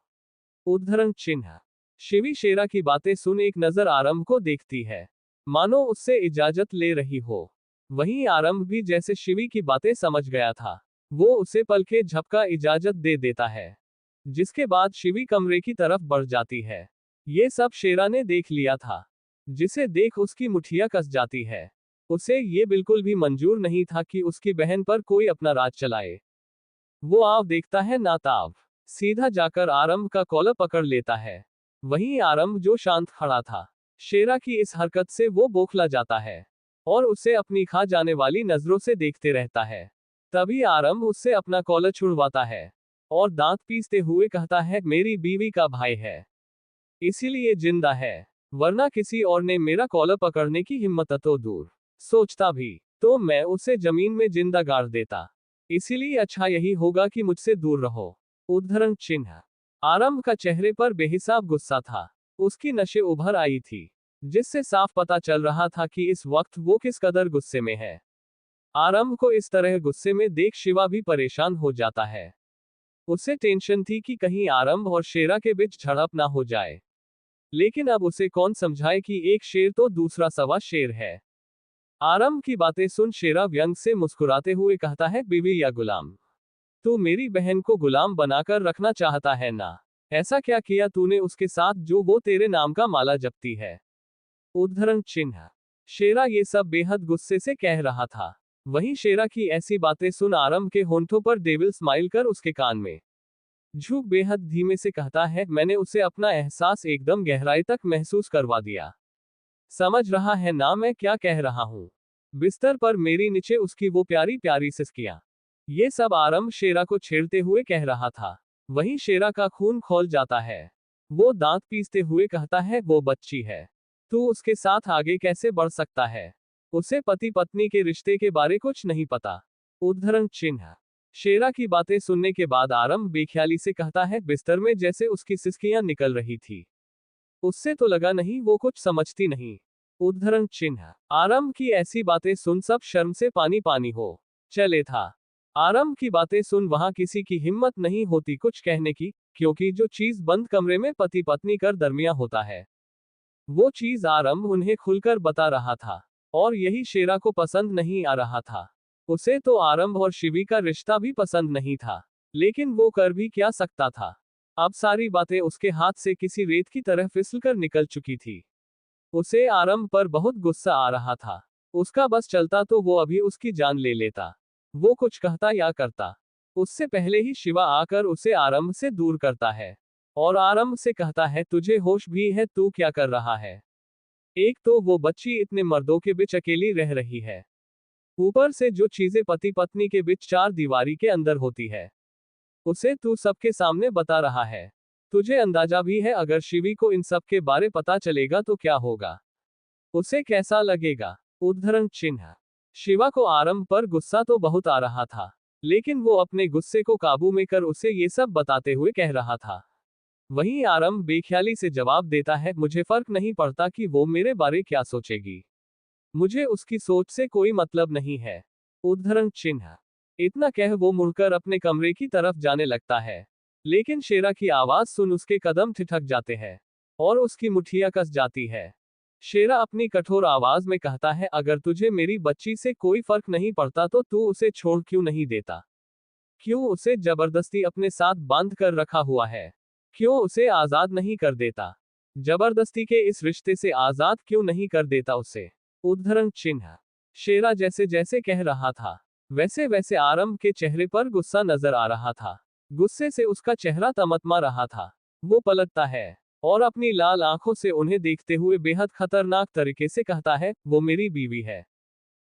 उद्धरण चिन्ह। शिवी शेरा की बातें सुन एक नजर आरंभ को देखती है, मानो उससे इजाजत ले रही हो। वहीं आरंभ भी जैसे शिवी की बातें समझ गया था। वो उसे पलके झपका इजाजत दे देता है, जिसके बाद शिवी कमरे की तरफ बढ़ जाती है। ये सब शेरा ने देख लिया था, जिसे देख उसकी मुठिया कस जाती है। उसे ये बिल्कुल भी मंजूर नहीं था कि उसकी बहन पर कोई अपना राज चलाए। वो आव देखता है ना ताव, सीधा जाकर आरंभ का कॉलर पकड़ लेता है। वहीं आरंभ जो शांत खड़ा था, शेरा की इस हरकत से वो बौखला जाता है और उसे अपनी खा जाने वाली नजरों से देखते रहता है। तभी आरंभ उससे अपना कॉलर छुड़वाता है और दांत पीसते हुए कहता है, मेरी बीवी का भाई है, इसीलिए जिंदा है, वरना किसी और ने मेरा कॉलर पकड़ने की हिम्मत तो दूर सोचता भी तो मैं उसे जमीन में जिंदा गाड़ देता। इसीलिए अच्छा यही होगा कि मुझसे दूर रहो। उद्धरण चिन्ह। आरंभ का चेहरे पर बेहिसाब गुस्सा था। उसकी नशे उभर आई थी, जिससे साफ पता चल रहा था कि इस वक्त वो किस कदर गुस्से में है। आरंभ को इस तरह गुस्से में देख शिवा भी परेशान हो जाता है। उसे टेंशन थी कि कहीं आरंभ और शेरा के बीच झड़प ना हो जाए, लेकिन अब उसे कौन समझाए कि एक शेर तो दूसरा सवा शेर है। आरंभ की बातें सुन शेरा व्यंग से मुस्कुराते हुए कहता है, बीवी या गुलाम? तू मेरी बहन को गुलाम बनाकर रखना चाहता है ना? ऐसा क्या किया तूने उसके साथ जो वो तेरे नाम का माला जपती है? उद्धरण चिन्ह। शेरा ये सब बेहद गुस्से से कह रहा था। वहीं शेरा की ऐसी बातें सुन आरंभ के होंठों पर डेविल स्माइल कर उसके कान में झुक बेहद धीमे से कहता है, मैंने उसे अपना एहसास एकदम गहराई तक महसूस करवा दिया। समझ रहा है ना मैं क्या कह रहा हूं? बिस्तर पर मेरी नीचे उसकी वो प्यारी प्यारी सिसकियां। ये सब आरंभ शेरा को छेड़ते हुए कह रहा था। वहीं शेरा का खून खौल जाता है। वो दांत पीसते हुए कहता है, वो बच्ची है, तू उसके साथ आगे कैसे बढ़ सकता है? उसे पति पत्नी के रिश्ते के बारे कुछ नहीं पता। उद्धरण चिन्ह। शेरा की बातें सुनने के बाद आरंभ बेख्याली से कहता है, बिस्तर में जैसे उसकी सिसकियां निकल रही थी, उससे तो लगा नहीं वो कुछ समझती नहीं। उद्धरण चिन्ह। आरंभ की ऐसी बातें सुन सब शर्म से पानी पानी हो चले था। आरंभ की बातें सुन वहां किसी की हिम्मत नहीं होती कुछ कहने की, क्योंकि जो चीज बंद कमरे में पति पत्नी कर दरमिया होता है, वो चीज आरंभ उन्हें खुलकर बता रहा था। और यही शेरा को पसंद नहीं आ रहा था। उसे तो आरंभ और शिवी का रिश्ता भी पसंद नहीं था, लेकिन वो कर भी क्या सकता था? अब सारी बातें उसके हाथ से किसी रेत की तरह फिसलकर निकल चुकी थी। उसे आरंभ पर बहुत गुस्सा आ रहा था। उसका बस चलता तो वो अभी उसकी जान ले लेता। वो कुछ कहता या करता, उससे पहले ही शिवा आकर उसे आरंभ से दूर करता है और आरंभ से कहता है, तुझे होश भी है? तू क्या कर रहा है? एक तो वो बच्ची इतने मर्दों के बीच अकेली रह रही है, ऊपर से जो चीजें पति पत्नी के बीच चार दीवारी के अंदर होती है, उसे तू सबके सामने बता रहा है। तुझे अंदाजा भी है अगर शिवी को इन सब के बारे पता चलेगा तो क्या होगा? उसे कैसा लगेगा? उद्धरण चिन्ह। शिवा को आरंभ पर गुस्सा तो बहुत आ रहा था, लेकिन वो अपने गुस्से को काबू में कर उसे ये सब बताते हुए कह रहा था। वहीं आरंभ बेख्याली से जवाब देता है, मुझे फर्क नहीं पड़ता कि वो मेरे बारे क्या सोचेगी। मुझे उसकी सोच से कोई मतलब नहीं है। उद्धरण चिन्ह। इतना कह वो मुड़कर अपने कमरे की तरफ जाने लगता है, लेकिन शेरा की आवाज सुन उसके कदम ठिठक जाते हैं और उसकी मुठ्ठियां कस जाती है। शेरा अपनी कठोर आवाज में कहता है, अगर तुझे मेरी बच्ची से कोई फर्क नहीं पड़ता तो तू उसे छोड़ क्यों नहीं देता? क्यों उसे जबरदस्ती अपने साथ बांध कर रखा हुआ है? क्यों उसे आजाद नहीं कर देता? जबरदस्ती के इस रिश्ते से आजाद क्यों नहीं कर देता उसे? उद्धरण चिन्ह। शेरा जैसे जैसे कह रहा था, वैसे वैसे आरंभ के चेहरे पर गुस्सा नजर आ रहा था। गुस्से से उसका चेहरा तमतमा रहा था। वो पलटता है और अपनी लाल आंखों से उन्हें देखते हुए बेहद खतरनाक तरीके से कहता है, वो मेरी बीवी है,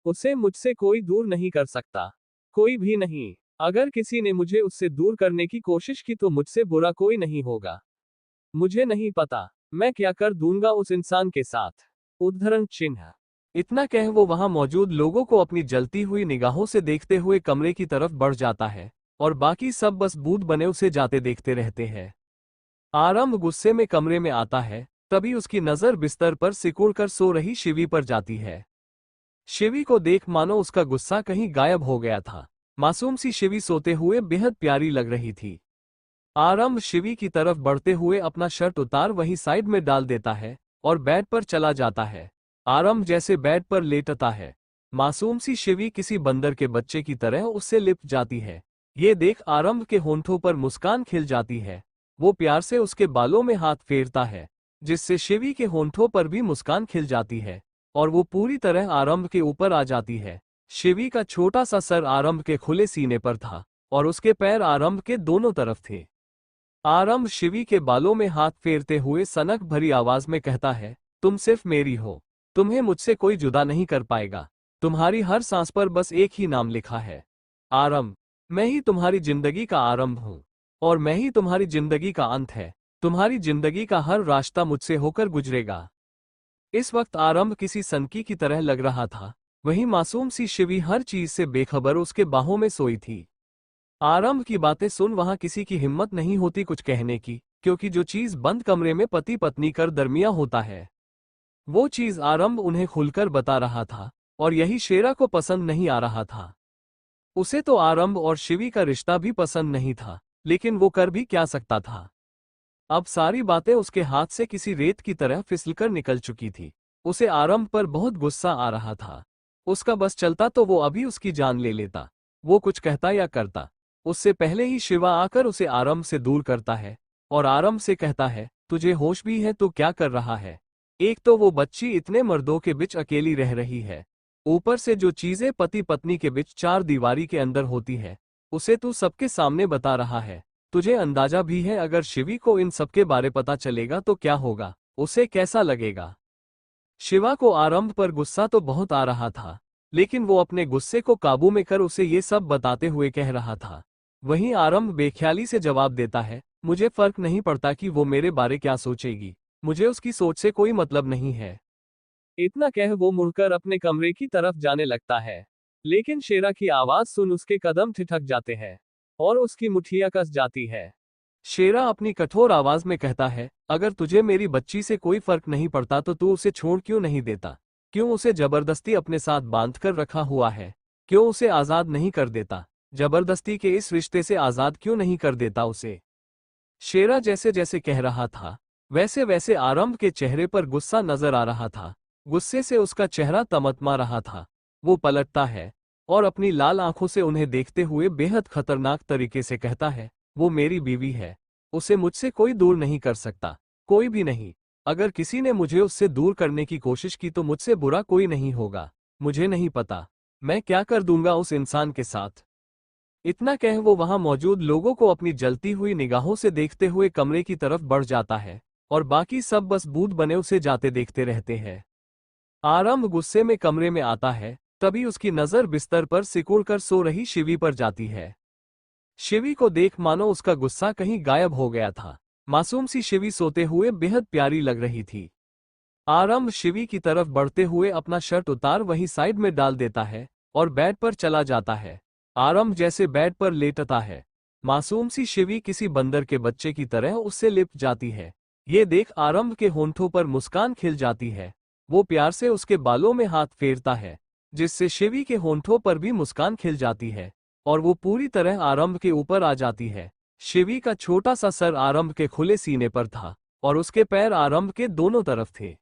उसे मुझसे कोई दूर नहीं कर सकता, कोई भी नहीं। अगर किसी ने मुझे उससे दूर करने की कोशिश की तो मुझसे बुरा कोई नहीं होगा। मुझे नहीं पता मैं क्या कर दूंगा उस इंसान के साथ। उद्धरण चिन्ह। इतना कह वो वहां मौजूद लोगों को अपनी जलती हुई निगाहों से देखते हुए कमरे की तरफ बढ़ जाता है और बाकी सब बस बूंद बने उसे जाते देखते रहते हैं। आरंभ गुस्से में कमरे में आता है, तभी उसकी नजर बिस्तर पर सिकुड़ कर सो रही शिवी पर जाती है। शिवी को देख मानो उसका गुस्सा कहीं गायब हो गया था। मासूम सी शिवी सोते हुए बेहद प्यारी लग रही थी। आरंभ शिवी की तरफ बढ़ते हुए अपना शर्ट उतार वहीं साइड में डाल देता है और बेड पर चला जाता है। आरंभ जैसे बेड पर लेटता है, मासूम सी शिवी किसी बंदर के बच्चे की तरह उससे लिपट जाती है। ये देख आरंभ के होंठों पर मुस्कान खिल जाती है। वो प्यार से उसके बालों में हाथ फेरता है, जिससे शिवी के होंठों पर भी मुस्कान खिल जाती है और वो पूरी तरह आरंभ के ऊपर आ जाती है। शिवी का छोटा सा सर आरंभ के खुले सीने पर था और उसके पैर आरंभ के दोनों तरफ थे। आरंभ शिवी के बालों में हाथ फेरते हुए सनक भरी आवाज में कहता है, तुम सिर्फ मेरी हो, तुम्हें मुझसे कोई जुदा नहीं कर पाएगा। तुम्हारी हर सांस पर बस एक ही नाम लिखा है, आरंभ। मैं ही तुम्हारी जिंदगी का आरंभ हूं और मैं ही तुम्हारी जिंदगी का अंत है। तुम्हारी जिंदगी का हर रास्ता मुझसे होकर गुजरेगा। इस वक्त आरंभ किसी सनकी की तरह लग रहा था। वहीं मासूम सी शिवी हर चीज से बेखबर उसके बाहों में सोई थी। आरंभ की बातें सुन वहां किसी की हिम्मत नहीं होती कुछ कहने की, क्योंकि जो चीज बंद कमरे में पति पत्नी कर दरमिया होता है, वो चीज आरंभ उन्हें खुलकर बता रहा था और यही शेरा को पसंद नहीं आ रहा था। उसे तो आरंभ और शिवी का रिश्ता भी पसंद नहीं था, लेकिन वो कर भी क्या सकता था? अब सारी बातें उसके हाथ से किसी रेत की तरह फिसलकर निकल चुकी थी। उसे आरंभ पर बहुत गुस्सा आ रहा था। उसका बस चलता तो वो अभी उसकी जान ले लेता। वो कुछ कहता या करता उससे पहले ही शिवा आकर उसे आरंभ से दूर करता है और आरंभ से कहता है, तुझे होश भी है तो क्या कर रहा है? एक तो वो बच्ची इतने मर्दों के बीच अकेली रह रही है, ऊपर से जो चीजें पति पत्नी के बीच चार दीवारी के अंदर होती है उसे तू सबके सामने बता रहा है। तुझे अंदाजा भी है अगर शिवी को इन सबके बारे पता चलेगा तो क्या होगा, उसे कैसा लगेगा? शिवा को आरंभ पर गुस्सा तो बहुत आ रहा था, लेकिन वो अपने गुस्से को काबू में कर उसे ये सब बताते हुए कह रहा था। वहीं आरंभ बेख्याली से जवाब देता है, मुझे फर्क नहीं पड़ता कि वो मेरे बारे क्या सोचेगी, मुझे उसकी सोच से कोई मतलब नहीं है। इतना कह वो मुड़कर अपने कमरे की तरफ जाने लगता है, लेकिन शेरा की आवाज सुन उसके कदम ठिठक जाते हैं और उसकी मुठ्ठियां कस जाती है। शेरा अपनी कठोर आवाज में कहता है, अगर तुझे मेरी बच्ची से कोई फर्क नहीं पड़ता तो तू उसे छोड़ क्यों नहीं देता? क्यों उसे जबरदस्ती अपने साथ बांध कर रखा हुआ है? क्यों उसे आजाद नहीं कर देता? जबरदस्ती के इस रिश्ते से आजाद क्यों नहीं कर देता उसे? शेरा जैसे जैसे कह रहा था वैसे वैसे आरंभ के चेहरे पर गुस्सा नजर आ रहा था। गुस्से से उसका चेहरा तमतमा रहा था। वो पलटता है और अपनी लाल आंखों से उन्हें देखते हुए बेहद खतरनाक तरीके से कहता है, वो मेरी बीवी है, उसे मुझसे कोई दूर नहीं कर सकता, कोई भी नहीं। अगर किसी ने मुझे उससे दूर करने की कोशिश की तो मुझसे बुरा कोई नहीं होगा। मुझे नहीं पता मैं क्या कर दूंगा उस इंसान के साथ। इतना कह वो वहां मौजूद लोगों को अपनी जलती हुई निगाहों से देखते हुए कमरे की तरफ बढ़ जाता है और बाकी सब बस बूंद बने उसे जाते देखते रहते हैं। आरंभ गुस्से में कमरे में आता है, तभी उसकी नजर बिस्तर पर सिकुड़कर सो रही शिवी पर जाती है। शिवी को देख मानो उसका गुस्सा कहीं गायब हो गया था। मासूम सी शिवी सोते हुए बेहद प्यारी लग रही थी। आरंभ शिवी की तरफ बढ़ते हुए अपना शर्ट उतार वहीं साइड में डाल देता है और बेड पर चला जाता है। आरंभ जैसे बेड पर लेटता है, मासूम सी शिवी किसी बंदर के बच्चे की तरह उससे लिपट जाती है। ये देख आरंभ के होंठों पर मुस्कान खिल जाती है। वो प्यार से उसके बालों में हाथ फेरता है, जिससे शिवी के होंठों पर भी मुस्कान खिल जाती है और वो पूरी तरह आरंभ के ऊपर आ जाती है। शिवी का छोटा सा सर आरंभ के खुले सीने पर था और उसके पैर आरंभ के दोनों तरफ थे।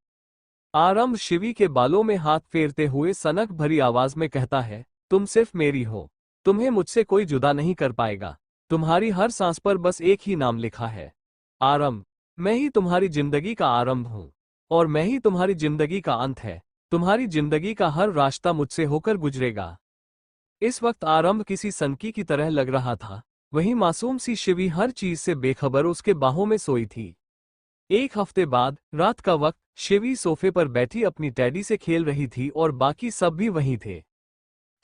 आरंभ शिवी के बालों में हाथ फेरते हुए सनक भरी आवाज में कहता है, तुम सिर्फ मेरी हो, तुम्हें मुझसे कोई जुदा नहीं कर पाएगा। तुम्हारी हर सांस पर बस एक ही नाम लिखा है, आरंभ। मैं ही तुम्हारी जिंदगी का आरंभ हूं और मैं ही तुम्हारी जिंदगी का अंत है। तुम्हारी जिंदगी का हर रास्ता मुझसे होकर गुजरेगा। इस वक्त आरंभ किसी सनकी की तरह लग रहा था, वहीं मासूम सी शिवी हर चीज से बेखबर उसके बाहों में सोई थी। एक हफ्ते बाद रात का वक्त शिवी सोफे पर बैठी अपनी टैडी से खेल रही थी और बाकी सब भी वहीं थे।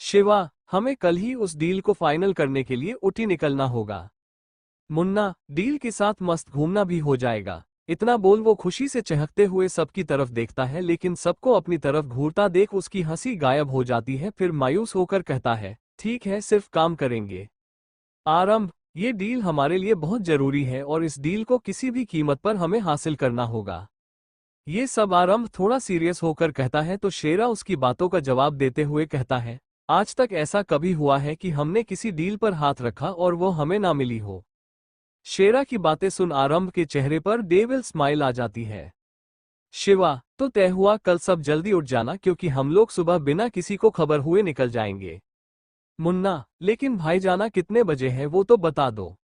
शिवा, हमें कल ही उस डील को फाइनल करने के लिए उठी निकलना होगा। मुन्ना, डील के साथ मस्त घूमना भी हो जाएगा। इतना बोल वो खुशी से चहकते हुए सबकी तरफ देखता है, लेकिन सबको अपनी तरफ घूरता देख उसकी हंसी गायब हो जाती है। फिर मायूस होकर कहता है, ठीक है, सिर्फ काम करेंगे। आरंभ, ये डील हमारे लिए बहुत जरूरी है और इस डील को किसी भी कीमत पर हमें हासिल करना होगा। ये सब आरंभ थोड़ा सीरियस होकर कहता है तो शेरा उसकी बातों का जवाब देते हुए कहता है, आज तक ऐसा कभी हुआ है कि हमने किसी डील पर हाथ रखा और वो हमें ना मिली हो? शेरा की बातें सुन आरंभ के चेहरे पर डेविल स्माइल आ जाती है। शिवा, तो तय हुआ कल सब जल्दी उठ जाना क्योंकि हम लोग सुबह बिना किसी को खबर हुए निकल जाएंगे। मुन्ना, लेकिन भाईजाना कितने बजे है वो तो बता दो।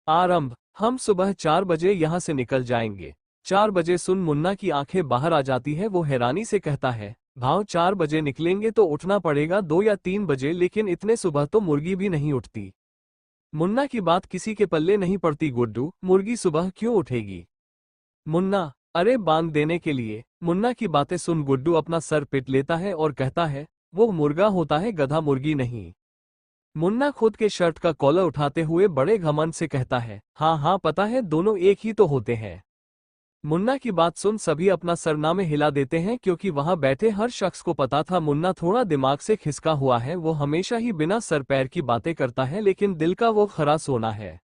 आरंभ, हम सुबह 4 बजे यहाँ से निकल जाएंगे। 4 बजे सुन मुन्ना की आंखें बाहर आ जाती है। वो हैरानी से कहता है, भाव 4 बजे निकलेंगे तो उठना पड़ेगा 2 या 3 बजे, लेकिन इतने सुबह तो मुर्गी भी नहीं उठती। मुन्ना की बात किसी के पल्ले नहीं पड़ती गुड्डू, मुर्गी सुबह क्यों उठेगी? मुन्ना, अरे बांध देने के लिए। मुन्ना की बातें सुन गुड्डू अपना सर पिट लेता है और कहता है, वो मुर्गा होता है गधा, मुर्गी नहीं। मुन्ना खुद के शर्ट का कॉलर उठाते हुए बड़े घमंड से कहता है, हाँ हाँ पता है, दोनों एक ही तो होते हैं। मुन्ना की बात सुन सभी अपना सरनामे हिला देते हैं क्योंकि वहां बैठे हर शख्स को पता था मुन्ना थोड़ा दिमाग से खिसका हुआ है। वो हमेशा ही बिना सर पैर की बातें करता है, लेकिन दिल का वो खरा सोना है।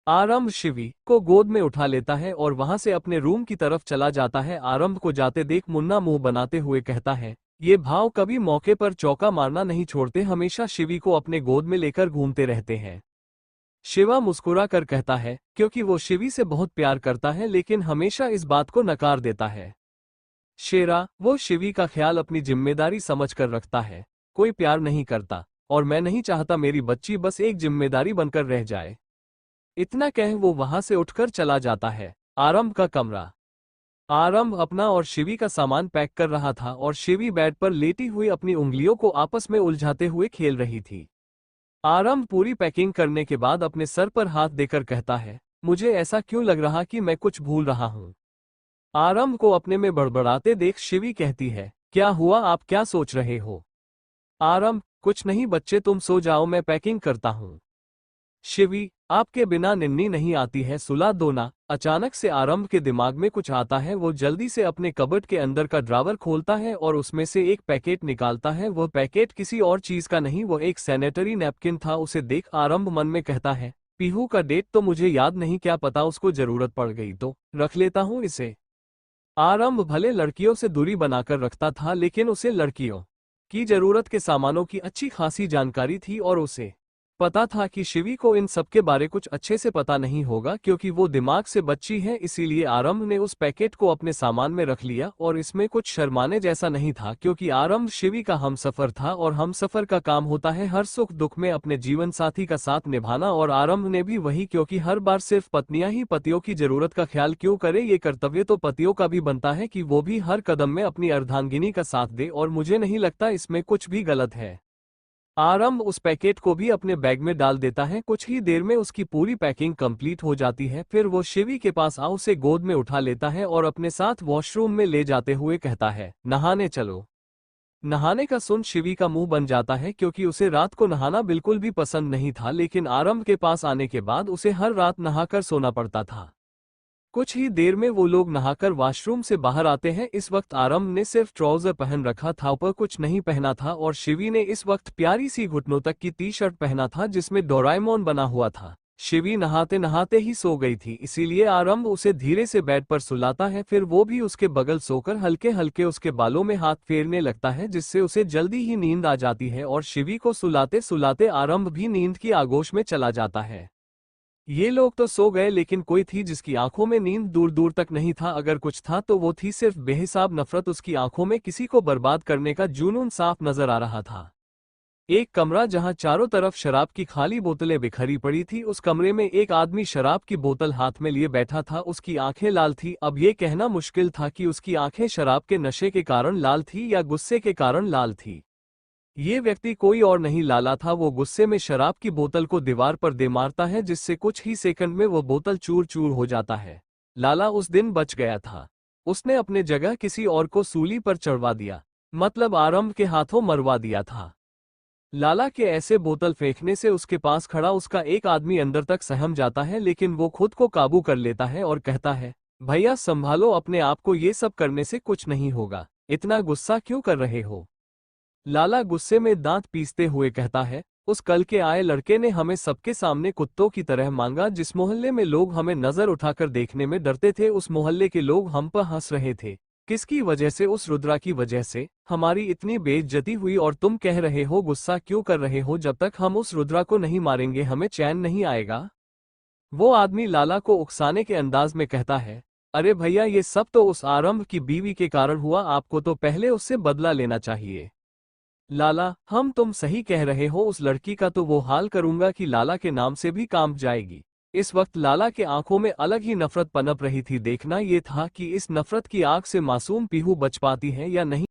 आरंभ शिवी को गोद में उठा लेता है और वहां से अपने रूम की तरफ चला जाता है। आरंभ को जाते देख मुन्ना मुंह बनाते हुए कहता है, ये भाव कभी मौके पर चौका मारना नहीं छोड़ते, हमेशा शिवी को अपने गोद में लेकर घूमते रहते हैं। शिवा मुस्कुरा कर कहता है, क्योंकि वो शिवी से बहुत प्यार करता है लेकिन हमेशा इस बात को नकार देता है। शेरा, वो शिवी का ख्याल अपनी जिम्मेदारी समझकर रखता है, कोई प्यार नहीं करता, और मैं नहीं चाहता मेरी बच्ची बस एक जिम्मेदारी बनकर रह जाए। इतना कह वो वहां से उठकर चला जाता है। आरंभ का कमरा। आरंभ अपना और शिवी का सामान पैक कर रहा था और शिवी बेड पर लेटी हुई अपनी उंगलियों को आपस में उलझाते हुए खेल रही थी। आरंभ पूरी पैकिंग करने के बाद अपने सर पर हाथ देकर कहता है, मुझे ऐसा क्यों लग रहा कि मैं कुछ भूल रहा हूं। आरंभ को अपने में बड़बड़ाते देख शिवी कहती है, क्या हुआ, आप क्या सोच रहे हो। आरंभ, कुछ नहीं बच्चे, तुम सो जाओ, मैं पैकिंग करता हूं। शिवी, आपके बिना निन्नी नहीं आती है, सुला दो ना। अचानक से आरंभ के दिमाग में कुछ आता है। वो जल्दी से अपने कबर्ड के अंदर का ड्रावर खोलता है और उसमें से एक पैकेट निकालता है। वह पैकेट किसी और चीज का नहीं, वो एक सैनिटरी नैपकिन था। उसे देख आरंभ मन में कहता है, पीहू का डेट तो मुझे याद नहीं, क्या पता उसको जरूरत पड़ गई तो रख लेता हूं इसे। आरंभ भले लड़कियों से दूरी बनाकर रखता था, लेकिन उसे लड़कियों की जरूरत के सामानों की अच्छी खासी जानकारी थी और उसे पता था कि शिवी को इन सब के बारे कुछ अच्छे से पता नहीं होगा, क्योंकि वो दिमाग से बच्ची है। इसीलिए आरंभ ने उस पैकेट को अपने सामान में रख लिया और इसमें कुछ शर्माने जैसा नहीं था, क्योंकि आरंभ शिवी का हमसफर था और हमसफर का काम होता है हर सुख दुख में अपने जीवन साथी का साथ निभाना। और आरंभ ने भी वही, क्योंकि हर बार सिर्फ पत्नियां ही पतियों की जरूरत का ख्याल क्यों करे, ये कर्तव्य तो पतियों का भी बनता है कि वो भी हर कदम में अपनी अर्धांगिनी का साथ दे, और मुझे नहीं लगता इसमें कुछ भी गलत है। आरंभ उस पैकेट को भी अपने बैग में डाल देता है। कुछ ही देर में उसकी पूरी पैकिंग कंप्लीट हो जाती है। फिर वो शिवी के पास उसे गोद में उठा लेता है और अपने साथ वॉशरूम में ले जाते हुए कहता है, नहाने चलो। नहाने का सुन शिवी का मुंह बन जाता है, क्योंकि उसे रात को नहाना बिल्कुल भी पसंद नहीं था, लेकिन आरंभ के पास आने के बाद उसे हर रात नहाकर सोना पड़ता था। कुछ ही देर में वो लोग नहाकर वॉशरूम से बाहर आते हैं। इस वक्त आरंभ ने सिर्फ ट्राउजर पहन रखा था, ऊपर कुछ नहीं पहना था, और शिवी ने इस वक्त प्यारी सी घुटनों तक की टी शर्ट पहना था जिसमें डोराएमोन बना हुआ था। शिवी नहाते नहाते ही सो गई थी, इसीलिए आरंभ उसे धीरे से बेड पर सुलाता है। फिर वो भी उसके बगल सोकर हल्के हल्के उसके बालों में हाथ फेरने लगता है, जिससे उसे जल्दी ही नींद आ जाती है और शिवी को सुलाते सुलाते आरंभ भी नींद की आगोश में चला जाता है। ये लोग तो सो गए, लेकिन कोई थी जिसकी आंखों में नींद दूर दूर तक नहीं था। अगर कुछ था तो वो थी सिर्फ बेहिसाब नफरत। उसकी आंखों में किसी को बर्बाद करने का जुनून साफ नजर आ रहा था। एक कमरा जहां चारों तरफ शराब की खाली बोतलें बिखरी पड़ी थी। उस कमरे में एक आदमी शराब की बोतल हाथ में लिए बैठा था। उसकी आंखें लाल थी। अब ये कहना मुश्किल था कि उसकी आंखें शराब के नशे के कारण लाल थी या गुस्से के कारण लाल थी। ये व्यक्ति कोई और नहीं लाला था। वो गुस्से में शराब की बोतल को दीवार पर दे मारता है, जिससे कुछ ही सेकंड में वो बोतल चूर चूर हो जाता है। लाला उस दिन बच गया था। उसने अपने जगह किसी और को सूली पर चढ़वा दिया, मतलब आरंभ के हाथों मरवा दिया था। लाला के ऐसे बोतल फेंकने से उसके पास खड़ा उसका एक आदमी अंदर तक सहम जाता है, लेकिन वो खुद को काबू कर लेता है और कहता है, भैया संभालो अपने आप को, ये सब करने से कुछ नहीं होगा, इतना गुस्सा क्यों कर रहे हो। लाला गुस्से में दांत पीसते हुए कहता है, उस कल के आए लड़के ने हमें सबके सामने कुत्तों की तरह मांगा। जिस मोहल्ले में लोग हमें नजर उठाकर देखने में डरते थे, उस मोहल्ले के लोग हम पर हंस रहे थे। किसकी वजह से? उस रुद्रा की वजह से हमारी इतनी बेइज्जती हुई, और तुम कह रहे हो गुस्सा क्यों कर रहे हो? जब तक हम उस रुद्रा को नहीं मारेंगे हमें चैन नहीं आएगा। वो आदमी लाला को उकसाने के अंदाज में कहता है, अरे भैया ये सब तो उस आरंभ की बीवी के कारण हुआ, आपको तो पहले उससे बदला लेना चाहिए। लाला, हम तुम सही कह रहे हो, उस लड़की का तो वो हाल करूंगा कि लाला के नाम से भी काम जाएगी। इस वक्त लाला के आंखों में अलग ही नफरत पनप रही थी। देखना ये था कि इस नफरत की आग से मासूम पीहू बच पाती है या नहीं।